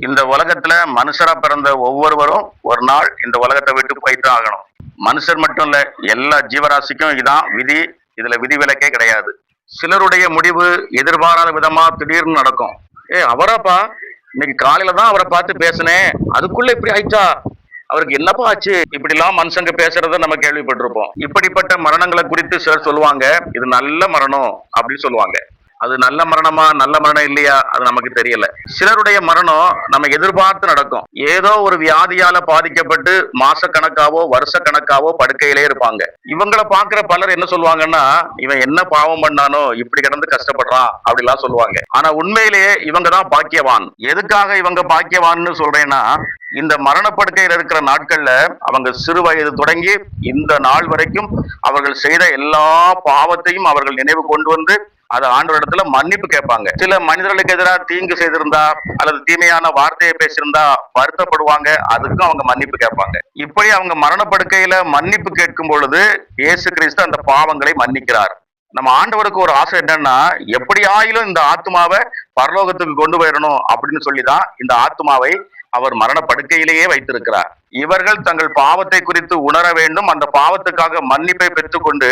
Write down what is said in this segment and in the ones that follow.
இந்த உலகத்துல மனுஷரா பிறந்த ஒவ்வொருவரும் ஒரு நாள் இந்த உலகத்தை விட்டு போயிட்டு ஆகணும். மனுஷர் மட்டும் இல்ல, எல்லா ஜீவராசிக்கும் இதான் விதி. இதுல விதிவிலக்கே கிடையாது. சிலருடைய முடிவு எதிர்பாராத விதமா திடீர்னு நடக்கும். அவராப்பா, இன்னைக்கு காலையில தான் அவரை பார்த்து பேசினேன், அதுக்குள்ள இப்படி ஆயிடுச்சா, அவருக்கு என்னப்பா ஆச்சு, இப்படி எல்லாம் மனுஷங்க பேசுறத நம்ம கேள்விப்பட்டிருப்போம். இப்படிப்பட்ட மரணங்களை குறித்து சிலர் சொல்லுவாங்க, இது நல்ல மரணம் அப்படின்னு சொல்லுவாங்க. அது நல்ல மரணமா நல்ல மரணம் இல்லையா அது நமக்கு தெரியல. சிலருடைய மரணம் நம்ம எதிர்பார்த்து நடக்கும். ஏதோ ஒரு வியாதியால பாதிக்கப்பட்டு மாச கணக்காவோ வருஷ கணக்காவோ படுக்கையிலே இருப்பாங்க. இவங்களை பாக்குற பலர் என்ன சொல்லுவாங்கன்னா, இவன் என்ன பாவம் பண்ணானோ இப்படி கிடந்து கஷ்டப்படுறான் அப்படிலாம் சொல்லுவாங்க. ஆனா உண்மையிலேயே இவங்க தான் பாக்கியவான். எதுக்காக இவங்க பாக்கியவான்னு சொல்றேன்னா, இந்த மரணப்படுக்கையில் இருக்கிற நாட்கள்ல அவங்க சிறு வயது தொடங்கி இந்த நாள் வரைக்கும் அவர்கள் செய்த எல்லா பாவத்தையும் அவர்கள் நினைவு கொண்டு வந்து அது ஆண்டவரிடத்துல மன்னிப்பு கேட்பாங்க. சில மனிதர்களுக்கு எதிராக தீங்கு செய்திருந்தா அல்லது தீமையான வார்த்தையை பேசியிருந்தா வருத்தப்படுவாங்க, அதுக்கும் அவங்க மன்னிப்பு கேட்பாங்க. இப்படி அவங்க மரணப்படுக்கையில மன்னிப்பு கேட்கும் பொழுது இயேசு கிறிஸ்து அந்த பாவங்களை மன்னிக்கிறார். நம்ம ஆண்டவருக்கு ஒரு ஆசை என்னன்னா, எப்படியாயிலும் இந்த ஆத்மாவை பரலோகத்துக்கு கொண்டு போயிடணும் அப்படின்னு சொல்லிதான் இந்த ஆத்மாவை அவர் மரணப்படுக்கையிலேயே வைத்திருக்கிறார். இவர்கள் தங்கள் பாவத்தை குறித்து உணர வேண்டும், அந்த பாவத்துக்காக மன்னிப்பை பெற்றுக்கொண்டு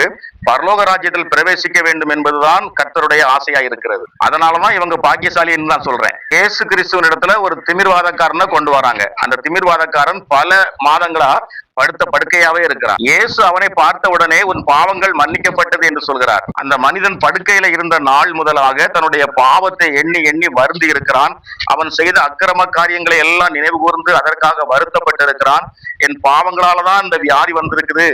பரலோக ராஜ்யத்தில் பிரவேசிக்க வேண்டும் என்பதுதான் கர்த்தருடைய ஆசையா இருக்கிறது. அதனாலதான் இவங்க பாக்கியசாலின்னு தான் சொல்றேன். இயேசு கிறிஸ்துவின் இடத்துல ஒரு திமிர்வாதக்காரனை கொண்டு வராங்க. அந்த திமிர்வாதக்காரன் பல மாதங்களா படுத்த படுக்கையாவே இருக்கிறான். இயேசு அவனை பார்த்த உடனே உன் பாவங்கள் மன்னிக்கப்பட்டது என்று சொல்கிறார். அந்த மனிதன் படுக்கையில இருந்த நாள் முதலாக தன்னுடைய பாவத்தை எண்ணி எண்ணி வருந்தி இருக்கிறான். அவன் செய்த அக்கிரம காரியங்களை எல்லாம் நினைவு கூர்ந்து அதற்காக வருத்தப்பட்டிருக்கிறான். என் பாவங்களாலதான் இந்த வியாதி வந்திருக்குது,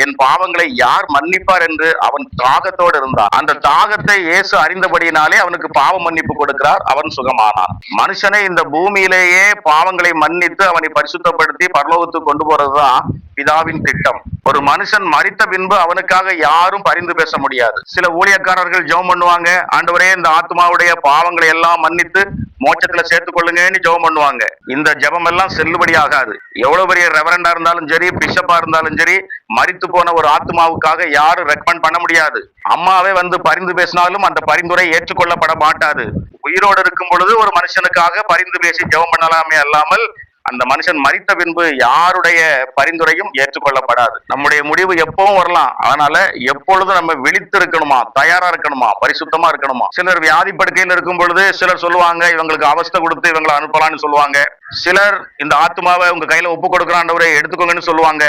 என் பாவங்களை யார் மன்னிப்பார் என்று அவன் தாகத்தோடு இருந்தான். அந்த தாகத்தை இயேசு அறிந்தபடியினாலே அவனுக்கு பாவ மன்னிப்பு கொடுக்கிறார். அவன் சுகமானான். மனுஷனை இந்த பூமியிலேயே பாவங்களை மன்னித்து அவனை பரிசுத்தப்படுத்தி பரலோகத்துக்கு கொண்டு போறதுதான் பிதாவின் திட்டம். ஒரு மனுஷன் மரித்த பின்பு அவனுக்காக யாரும் பரிந்து பேச முடியாது. சில ஊழியக்காரர்கள் ஜெபம் பண்ணுவாங்க, ஆண்டவரே இந்த ஆத்மாவுடைய பாவங்களை எல்லாம் மன்னித்து மோட்சத்துல சேர்த்துக் கொள்ளுங்கன்னு ஜெபம் பண்ணுவாங்க. இந்த ஜெபம் எல்லாம் செல்லுபடி ஆகாது. எவ்வளவு பெரிய ரெவரண்டா இருந்தாலும் சரி, பிஷப்பா இருந்தாலும் சரி, மரித்து போன ஒரு ஆத்மாவுக்காக யாரும் ரெக்கமெண்ட் பண்ண முடியாது. அம்மாவே வந்து பரிந்து பேசினாலும் அந்த பரிந்துரை ஏற்றுக்கொள்ளப்பட மாட்டாது. உயிரோடு இருக்கும் பொழுது ஒரு மனுஷனுக்காக பரிந்து பேசி ஜெபம் பண்ணலாமே அல்லாமல் அந்த மனுஷன் மரித்த பின்பு யாருடைய பரிந்துரையும் ஏற்றுக்கொள்ளப்படாது. நம்முடைய முடிவு எப்பவும் வரலாம். அதனால எப்பொழுதும் நம்ம விழித்து இருக்கணுமா, தயாரா இருக்கணுமா, பரிசுத்தமா இருக்கணுமா. சிலர் வியாதி படுக்கையில் இருக்கும் பொழுது சிலர் சொல்லுவாங்க, இவங்களுக்கு அவஸ்தை கொடுத்து இவங்களை அனுப்பலாம்னு சொல்லுவாங்க. சிலர் இந்த ஆத்மாவை உங்க கையில ஒப்பு கொடுக்குற ஆண்டவரே எடுத்துக்கோங்கன்னு சொல்லுவாங்க.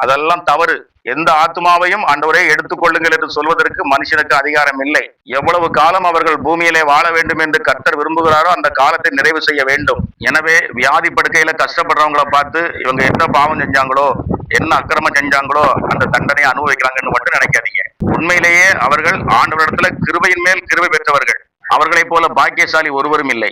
அதெல்லாம் தவறு. எந்த ஆத்மாவையும் ஆண்டவரே எடுத்துக்கொள்ளுங்கள் என்று சொல்வதற்கு மனுஷனுக்கு அதிகாரம் இல்லை. எவ்வளவு காலம் அவர்கள் பூமியிலே வாழ வேண்டும் என்று கர்த்தர் விரும்புகிறாரோ அந்த காலத்தை நிறைவு செய்ய வேண்டும். எனவே வியாதி படுக்கையில கஷ்டப்படுறவங்களை பார்த்து இவங்க என்ன பாவம் செஞ்சாங்களோ, என்ன அக்கிரமம் செஞ்சாங்களோ அந்த தண்டனையை அனுபவிக்கிறாங்கன்னு மட்டும் நினைக்காதீங்க. உண்மையிலேயே அவர்கள் ஆண்டவரிடத்துல கிருபையின் மேல் கிருபை பெற்றவர்கள். அவர்களைப் போல பாக்கியசாலி ஒருவரும் இல்லை.